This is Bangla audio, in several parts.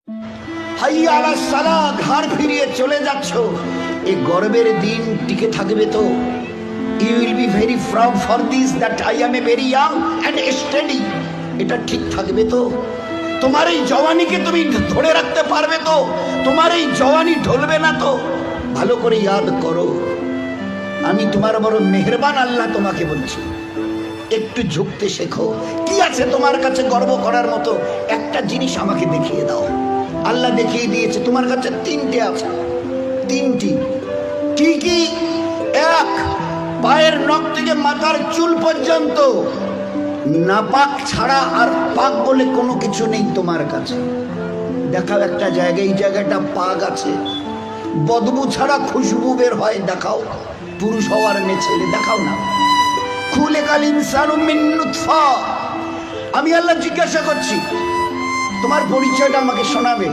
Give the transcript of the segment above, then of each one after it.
হাইয়া আলাস সালাহ, ঘাড় ফিরিয়ে চলে যাচ্ছ, এই গর্বের দিন টিকে থাকবে তো? You will be very proud for this that I am a very young and steady. এটা ঠিক থাকবে তো? তোমার এই জওয়ানিকে তুমি ধরে রাখতে পারবে তো? তোমার এই জওয়ানি ঢলবে না তো? ভালো করে ইয়াদ করো, আমি তোমার বড় মেহেরবান আল্লাহ তোমাকে বলছি, একটু ঝুঁকতে শেখো। কি আছে তোমার কাছে গর্ব করার মতো? একটা জিনিস আমাকে দেখিয়ে দাও। আল্লাহ দেখিয়ে দিয়েছে তোমার কাছে তিনটে আছে, তিনটি। কি কি? এক, পায়ের নখ থেকে মাথার চুল পর্যন্ত নাপাক ছাড়া আর পাক বলে কোনো কিছু নেই তোমার কাছে। দেখাও একটা জায়গায়, এই জায়গাটা পাক আছে, বদবু ছাড়া খুশবু বের হয়, দেখাও। পুরুষ হওয়ার মেয়ে ছেলে, দেখাও না। খুলিকাল ইনসানু মিন নুতফা। আমি আল্লাহ জিজ্ঞাসা করছি, তোমার পরিচয়টা আমাকে শোনাবে।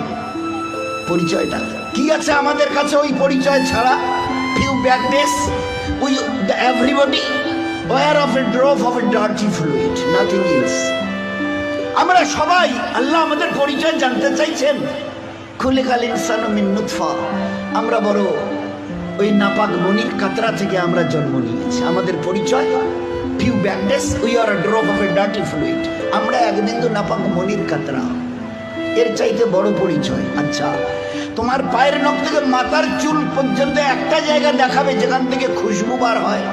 পরিচয়টা কি আছে আমাদের কাছে ওই পরিচয় ছাড়া? Few bad days we everybody were of a drop of a dirty fluid, nothing else. আমরা সবাই, আল্লাহ আমাদের পরিচয় জানতে চাইছেন। খুলিকাল ইনসানু মিন নুতফা। আমরা বড় ওই নাপাক মনির কাতরা থেকে আমরা জন্ম নিয়েছি। আমাদের পরিচয় few bad days we are A drop of a dirty fluid. আমরা এক বিন্দু নাপাক মনির কাতরা, এর চাইতে বড় পরিচয়। আচ্ছা, তোমার পায়ের নখ থেকে মাথার চুল পর্যন্ত একটা জায়গা দেখাবে যেখান থেকে খুশবু বার হয়,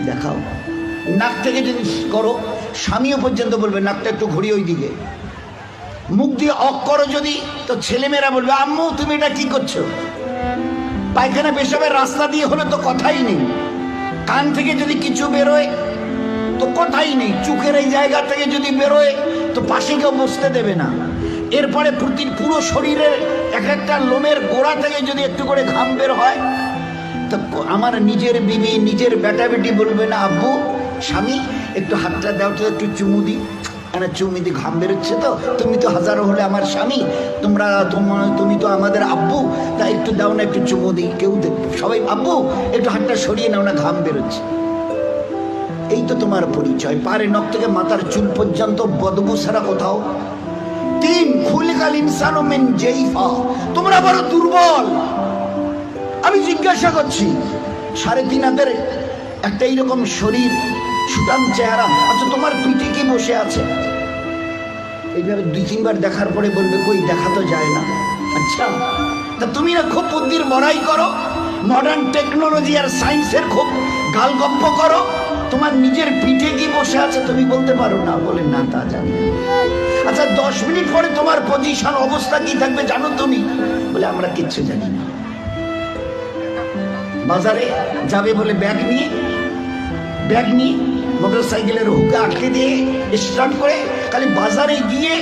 দেখাও। নাক থেকে যদি করো, স্বামীও পর্যন্ত বলবে নাকটা একটু ঘুরিয়ে ওই দিকে। মুখ দিয়ে অক করো যদি, তো ছেলেমেয়েরা বলবে আম্মু তুমি এটা কি করছো? পায়খানা পেশাবের রাস্তা দিয়ে হলে তো কথাই নেই। কান থেকে যদি কিছু বেরোয় তো কথাই নেই। চোখের এই জায়গা থেকে যদি বেরোয় তো পাশে কেউ বসতে দেবে না। এরপরে পুরো শরীরের এক একটা লোমের গোড়া থেকে যদি একটু করে ঘাম বের হয়, তো আমার নিজের বিবি, নিজের বেটা বেটি বলবে না আব্বু, স্বামী একটু হাতটা দাও তো, একটু চুমু দিই। চুমু দি, ঘাম বেরোচ্ছে তো, তুমি তো হাজারো হলে আমার স্বামী, তুমি তো আমাদের আব্বু, তা একটু দাও না, একটু চুমু দিই। কেউ সবাই আব্বু একটু হাতটা সরিয়ে নাও না, ঘাম বেরোচ্ছে। এই তো তোমার পরিচয়। পারে নখ থেকে মাথার চুল পর্যন্ত বদবু ছাড়া কোথাও। তিন, খুলিকাল ইনসানু মিন জাইফা। তোমরা বড় দুর্বল। আমি জিজ্ঞাসা করছি, 3.5 হাতের একটা এইরকম শরীর, সুটাম চেহারা, আচ্ছা তোমার পিঠে কি বসে আছে? এইভাবে 2-3 বার দেখার পরে বলবে কই, দেখা তো যায় না। আচ্ছা, তা তুমি না খুব বুদ্ধির বড়াই করো, মডার্ন টেকনোলজি আর সায়েন্সের খুব গালগপ্প করো, তোমার নিজের পিঠে কি বসে আছে তুমি বলতে পারো না? বলে না, তা জানি। আচ্ছা 10 মিনিট পরে তোমার পজিশন অবস্থা কি থাকবে জানো তুমি? বলে আমরা কিচ্ছু জানি না। বাজারে যাবে বলে ব্যাগ নিয়ে মোটর সাইকেলের হুকে আটকে দিয়ে স্টার্ট করে, খালি বাজারে গিয়ে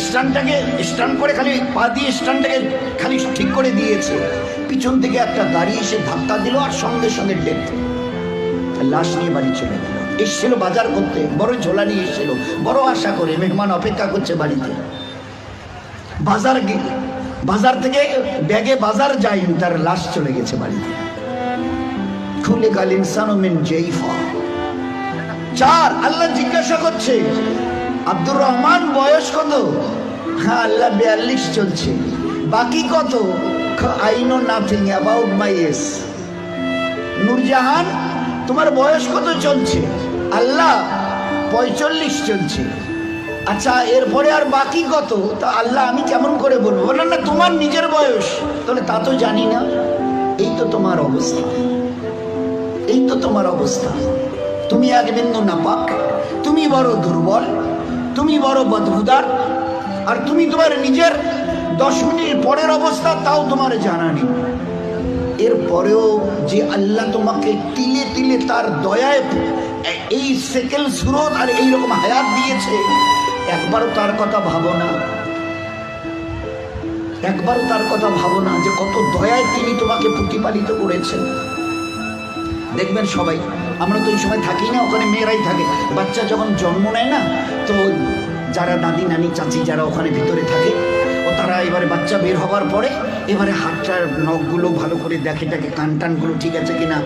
স্ট্যান্ড করে খালি পা দিয়ে স্ট্যান্ডটাকে খালি ঠিক করে দিয়েছে, পিছন থেকে একটা গাড়ি এসে ধাক্কা দিল আর সঙ্গে সঙ্গে ডেথ। লাশ নিয়ে বাড়ি চলে গেল। এসছিল বাজার করতে, বড় ঝোলা নিয়ে এসছিল, বড় আশা করে মেহমান অপেক্ষা করছে বাড়িতে। বাজার থেকে ব্যাগে বাজার যায়নি, তার লাশ চলে গেছে বাড়িতে। খুলিকাল ইনসানু মিন জাইফা। 4, আল্লাহ জিজ্ঞাসা করছে আব্দুর রহমান বয়স কত? হ্যাঁ আল্লাহ 42 চলছে। বাকি কত? I know nothing about my age. Nurjahan তোমার বয়স কত চলছে? আল্লাহ 45 চলছে। আচ্ছা এরপরে আর বাকি কত? তা আল্লাহ আমি কেমন করে বলবো? বললেন না তোমার নিজের বয়স। তাহলে তা তো জানি না। এই তো তোমার অবস্থা, এই তো তোমার অবস্থা। তুমি এক বিন্দু নাপাক, তুমি বড় দুর্বল, তুমি বড় বদবুদার, আর তুমি তোমার নিজের 10 মিনিট পরের অবস্থা তাও তোমার জানা নেই। এরপরেও যে আল্লাহ তোমাকে তিলে তিলে তার দয়ায় এই সেকেল সুরত আর এইরকম হায়াত দিয়েছে, একবারও তার কথা ভাবো না। একবারও তার কথা ভাবো না যে কত দয়ায় তিনি তোমাকে প্রতিপালিত করেছেন। দেখবেন সবাই, আমরা তো ওই সময় থাকি না, ওখানে মেয়েরাই থাকে। বাচ্চা যখন জন্ম নেয় না, তো যারা দাদি নানি চাচি যারা ওখানে ভিতরে থাকে, ও তারা এবারে বাচ্চা বের হবার পরে এবারে হাতটার নখগুলো ভালো করে দেখে, টাকে কান টানগুলো ঠিক আছে কিনা,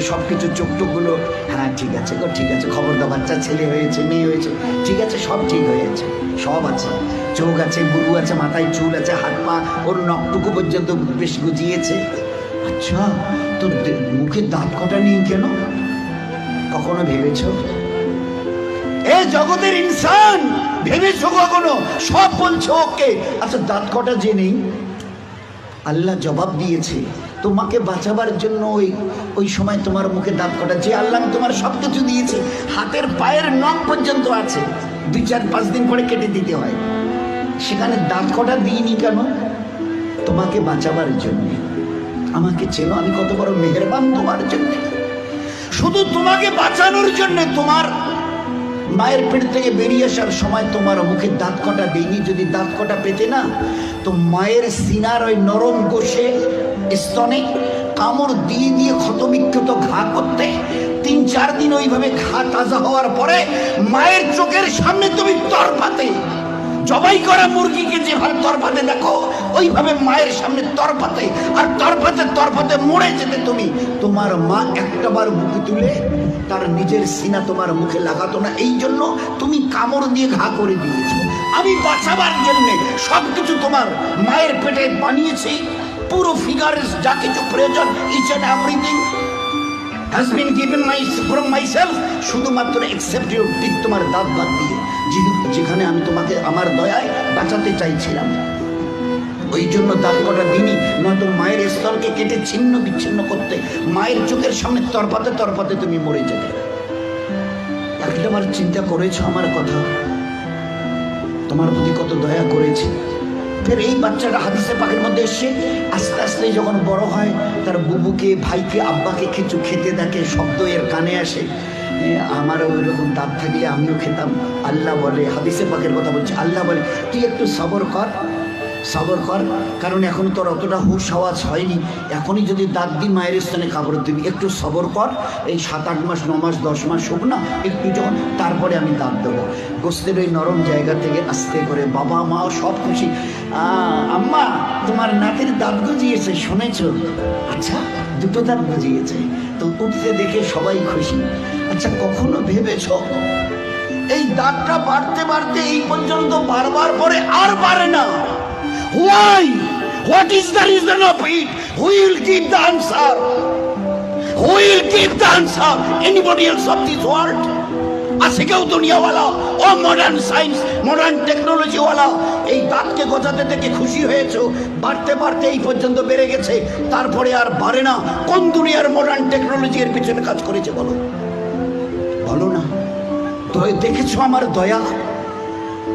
সব কিছু চোখ টোকগুলো, হ্যাঁ ঠিক আছে গো, ঠিক আছে, খবর দাও, বাচ্চা ছেলে হয়েছে মেয়ে হয়েছে, ঠিক আছে, সব ঠিক হয়েছে, সব আছে। চোখ আছে, বুরু আছে, মাথায় চুল আছে, হাত পা ওর নখটুকু পর্যন্ত বেশ গুজিয়েছে। আচ্ছা, তোর মুখে দাঁত কটা নেই কেন? কখনো ভেবেছো? এ জগতের ইনসান, ভেবেছো কখনো? সব বলছো ওকে, আচ্ছা দাঁত কটা যে নেই? আল্লাহ জবাব দিয়েছে তোমাকে বাঁচাবার জন্য। ওই সময় তোমার মুখে দাঁত কটা, যে আল্লাহ তোমার সব কিছু দিয়েছে, হাতের পায়ের নখ পর্যন্ত আছে, 2-4-5 দিন পরে কেটে দিতে হয়, সেখানে দাঁত কটা দিইনি কেন? তোমাকে বাঁচাবার জন্য। আমাকে চেনো, আমি কত বড় মেহেরবান তোমার জন্য। শুধু তোমাকে বাঁচানোর জন্য তোমার মায়ের পেট থেকে বেরিয়ে আসার সময় তোমার মুখে দাঁত কটা দেয়নি। যদি দাঁত কটা পেতে না, তো মায়ের সিনার ওই নরম গোশে স্তনে কামড় দিয়ে দিয়ে ক্ষতবিক্ষত ঘা করতে, 3-4 দিন ওইভাবে ঘা তাজা হওয়ার পরে মায়ের চোখের সামনে তুমি তরপাতে, জবাই করা মুরগিকে যেভাবে তরপাতে দেখো, ওইভাবে মায়ের সামনে তরপাতে, আর তরপাতে তরপাতে মরে যেতে তুমি। তোমার মা একটাবার মুখে তুলে তার নিজের সিনা তোমার মুখে লাগাতো না, এই জন্য তুমি কামড় দিয়ে ঘা করে দিয়েছো। আমি বাঁচাবার জন্য সবকিছু তোমার মায়ের পেটে বানিয়েছি, পুরো ফিগারের যা কিছু প্রয়োজন, each and everything has been given from myself, শুধুমাত্র except your teeth, তোমার দাঁত বাদ দিয়ে, যেখানে আমি তোমাকে আমার দয়ায় বাঁচাতে চাইছিলাম। ওই জন্য দাঁত কটা দিনই, নয়তো মায়ের স্তনকে কেটে ছিন্ন বিচ্ছিন্ন করতে, মায়ের চোখের সামনে তরপাতে তরপাতে তুমি মরে যেতে। একটাবার চিন্তা করেছো আমার কথা? তোমার প্রতি কত দয়া করেছে। ফের এই বাচ্চাটা হাদিসে পাকের মধ্যে এসে আস্তে আস্তে যখন বড় হয়, তার বুবুকে, ভাইকে, আব্বাকে কিছু খেতে দেখে, শব্দ এর কানে আসে, আমারও ওই রকম দাঁত থাকলে আমিও খেতাম। আল্লাহ বলে, হাদিসে পাকের কথা বলছে, আল্লাহ বলে তুই একটু সবর কর, সবর কর, কারণ এখন তোর অতটা হুশ আওয়াজ হয়নি, এখনই যদি দাঁত দি মায়ের স্থানে কাপড় দিবি, একটু সবর কর, এই 7-8 মাস 9 মাস 10 মাস হোক না একটু, যখন তারপরে আমি দাঁত দেবো। গোস্তের ওই নরম জায়গা থেকে আস্তে করে বাবা মাও সব খুশি, আম্মা তোমার নাতির দাঁত গজিয়েছে শুনেছ? আচ্ছা, 2টো দাঁত গজিয়েছে, তো উঠতে দেখে সবাই খুশি। আচ্ছা, কখনো ভেবেছ এই দাঁতটা বাড়তে বাড়তে এই পর্যন্ত বারবার পরে আর বাড়ে না? Why? What is the reason of it? Who will give the answer? Who will give the answer? Anybody else of this world? আছে কেউ দুনিয়াওয়ালা, ও মডার্ন সায়েন্স, মডার্ন টেকনোলজিওয়ালা, এই দাঁতকে গজাতে দেখে খুশি হয়েছো? বাড়তে বাড়তে এই পর্যন্ত বেড়ে গেছে, তারপরে আর বাড়ে না। কোন দুনিয়ার মডার্ন টেকনোলজি এর পিছনে কাজ করেছে বলো? বলো না। তো দেখেছো আমার দয়া?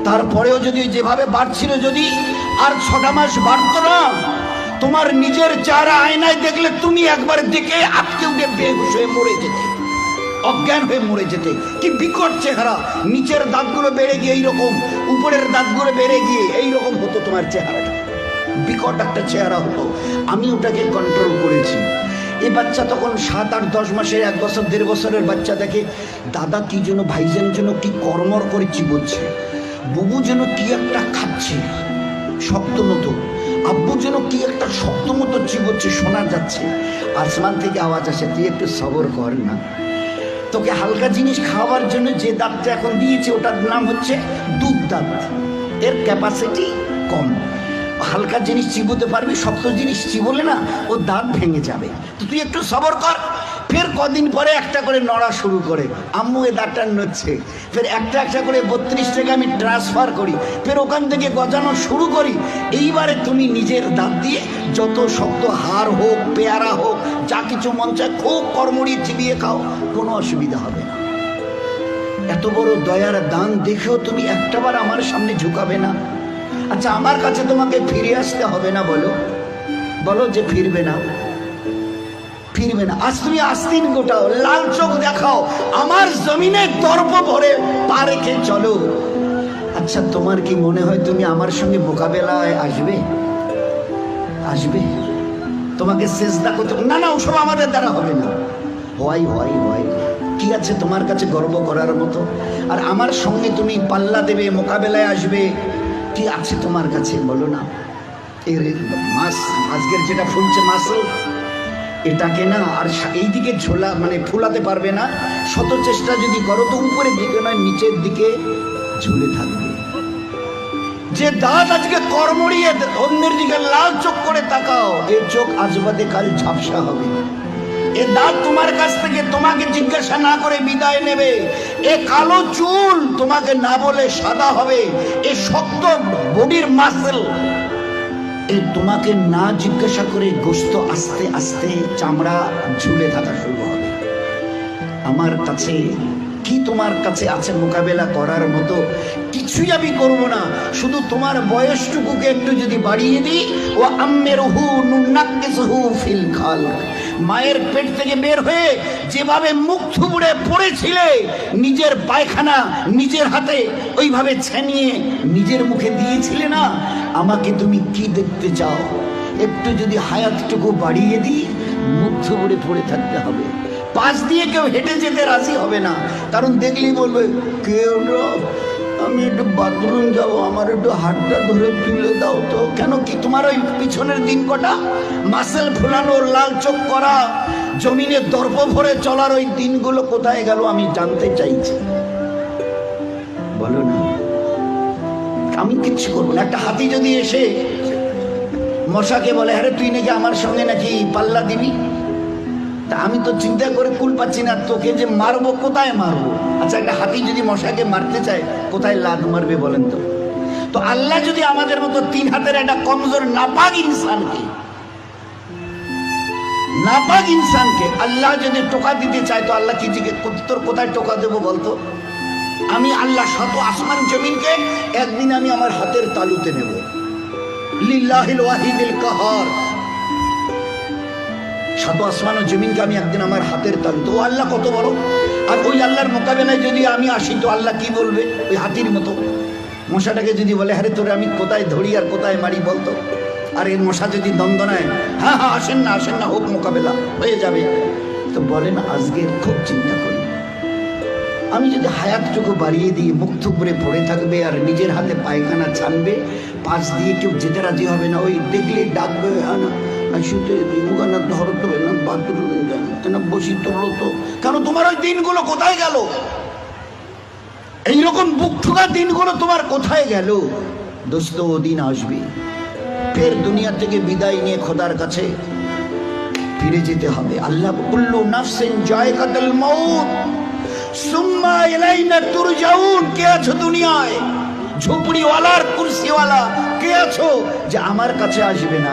তারপরেও যদি যেভাবে বাড়ছিল, যদি আর 6টা মাস বাড়তো না, তোমার নিজের চেহারা আয়নায় দেখলে তুমি একবার দেখে আটকে উঠে বেহুশ হয়ে মরে যেতে, অজ্ঞান হয়ে মরে যেতে। কি বিকট চেহারা! নিচের দাঁতগুলো বেড়ে গিয়ে এইরকম, উপরের দাঁতগুলো বেড়ে গিয়ে এইরকম হতো তোমার চেহারাটা, বিকট একটা চেহারা হতো। আমি ওটাকে কন্ট্রোল করেছি। এই বাচ্চা তখন 7-8-10 মাসের, 1 বছর 1.5 বছরের বাচ্চা দেখে দাদা কি যেন, ভাইজান যেন কি কর্মর করে চিবোচ্ছে, বুবু যেন কি একটা খাচ্ছে শক্ত মতো, আব্বু যেন কি একটা শক্ত মতো চিবোচ্ছে, শোনা যাচ্ছে। আসমান থেকে আওয়াজ আসে, তুই একটু সবর কর না, তোকে হালকা জিনিস খাওয়ার জন্য যে দাঁতটা এখন দিয়েছে ওটার নাম হচ্ছে দুধ দাঁত, এর ক্যাপাসিটি কম, হালকা জিনিস চিবোতে পারবি, শক্ত জিনিস চিবোলে না ও দাঁত ভেঙে যাবে, তো তুই একটু সবর কর। ফের কদিন পরে একটা করে নড়া শুরু করে, আম্মু এ দাঁতটা নড়ছে, ফের একটা একটা করে 32 টাকা আমি ট্রান্সফার করি, ফের ওখান থেকে গজানো শুরু করি। এইবারে তুমি নিজের দাঁত দিয়ে যত শক্ত হাড় হোক, পেয়ারা হোক, যা কিছু মন চায় খুব কর্মড়িয়ে চিবিয়ে খাও, কোনো অসুবিধা হবে না। এত বড় দয়ার দান দেখেও তুমি একটাবার আমার সামনে ঝুঁকাবে না? আচ্ছা, আমার কাছে তোমাকে ফিরে আসতে হবে না? বলো বলো যে ফিরবে না, ফিরবে না। আজ তুমি আস্তিন গোটাও, লাল চোখ দেখাও, আমার জমিনে দর্প ভরে পা রেখে চলো। আচ্ছা, তোমার কি মনে হয় তুমি আমার সঙ্গে মোকাবেলায় আসবে? আসবে? তোমাকে সেজদা করতে না, না, ওসব আমাদের দ্বারা হবে না। হয় হয় হয়, কি আছে তোমার কাছে গর্ব করার মতো? আর আমার সঙ্গে তুমি পাল্লা দেবে, মোকাবেলায় আসবে, কি আছে তোমার কাছে বলো না? এর মাস আজকের যেটা ফুলছে মাসল, এটাকে না আর এইদিকে ঝোলা মানে ফুলাতে পারবে না। শত চেষ্টা যদি করো তো উপরের দিকে নয়, নিচের দিকে ঝুলে থাকবে। যে দাঁত আজকে কর্মড়িয়ে অন্যের দিকে লাল চোখ করে তাকাও, এই চোখ আজ বাদে কাল ঝাপসা হবে। এ দাঁত তোমার কাছ থেকে তোমাকে জিজ্ঞাসা না করে বিদায় নেবে। এ কালো চুল তোমাকে না বলে সাদা হবে। এ শক্ত বডির মাসল এ তোমাকে না জিজ্ঞাসা করে গোস্ত আস্তে আস্তে চামড়া ঝুলে থাকা শুরু হবে। আমার কাছে কি তোমার কাছে আছে মোকাবেলা করার মতো? কিছুই আমি করব না, শুধু তোমার বয়সটুকুকে একটু যদি বাড়িয়ে দিই। ও আম্মেরহু নুনাক্কিসহু ফিল খালক, মায়ের পেট থেকে বের হয়ে যেভাবে মুখ থুবড়ে পড়েছিলে, নিজের পায়খানা নিজের হাতে ওইভাবে ছেনিয়ে নিজের মুখে দিয়েছিলে না, আমাকে তুমি কি দেখতে চাও? একটু যদি হায়াতটুকু বাড়িয়ে দিই, মুখ থুবড়ে পড়ে থাকতে হবে। পাশ দিয়ে কেউ হেঁটে যেতে রাজি হবে না, কারণ দেখলেই বলবে কেউ আমি একটু বাথরুম যাবো, আমার একটু হাতটা ধরে তুলে দাও তো। কেন কি তোমার ওই পিছনের দিন কটা মাসেল ফুলানো, লাল চোখ করা, জমিনে দর্প ভরে চলার ওই দিনগুলো কোথায় গেল আমি জানতে চাইছি। বলো না, আমি কিচ্ছু করবো না। একটা হাতি যদি এসে মশাকে বলে আরে তুই নাকি আমার সঙ্গে নাকি পাল্লা দিবি, তা আমি তো চিন্তা করে কুল পাচ্ছি না, তোকে যে মারবো কোথায় মারবো। আচ্ছা, একটা হাতি যদি মশাকে মারতে চায় কোথায় লাদ মারবে বলেন তো? তো আল্লাহ যদি আমাদের মতো 3 হাতের একটা কমজোর নাপাক ইনসানকে আল্লাহ যদি টোকা দিতে চায়, তো আল্লাহ কি জিজ্ঞেস তোর কোথায় টোকা দেবো বলতো? আমি আল্লাহ শত আসমান জমিনকে একদিন আমি আমার হাতের তালুতে নেব। লিল্লাহিল ওয়াহিদিল কাহার, শত আসমান ও জমিনকে আমি একদিন আমার হাতের তালু। তো আল্লাহ কত বড়! আর ওই আল্লাহর মোকাবেলায় যদি আমি আসি, তো আল্লাহ কি বলবে? ওই হাতির মতো মশাটাকে যদি বলে আরে তোরে আমি কোথায় ধরি আর কোথায় মারি বলতো? আর এই মশা যদি দ্বন্দ্ব নেয়, হ্যাঁ হ্যাঁ আসেন না হোক, মোকাবেলা হয়ে যাবে। তো বলেন, আজকে খুব চিন্তা করি, আমি যদি হায়াতটুকু বাড়িয়ে দিই, মুখ থুবড়ে পড়ে থাকবে আর নিজের হাতে পায়খানা ছানবে, পাশ দিয়ে কেউ যেতে রাজি হবে না। ওই দেখলে ডাকবে, হ্যাঁ না শুতে মুখানা ধরো তো না, বাথরুম না বসি তোলো তো। কেন তোমার ওই দিনগুলো কোথায় গেল? এইরকম বুক ঠুকা দিনগুলো তোমার কোথায় গেল? দোস্ত, ও দিন আসবে, ফের দুনিয়া থেকে বিদায় নিয়ে খোদার কাছে ফিরে যেতে হবে। আল্লাহ কুল্লু নাফসিন যায়কাতুল মাউত সুম্মা ইলাইনা তুরজাউন। কে আছো দুনিয়ায়? ঝুপড়িওয়ালা আর কুরসিওয়ালা কে আছো যে আমার কাছে আসবে না?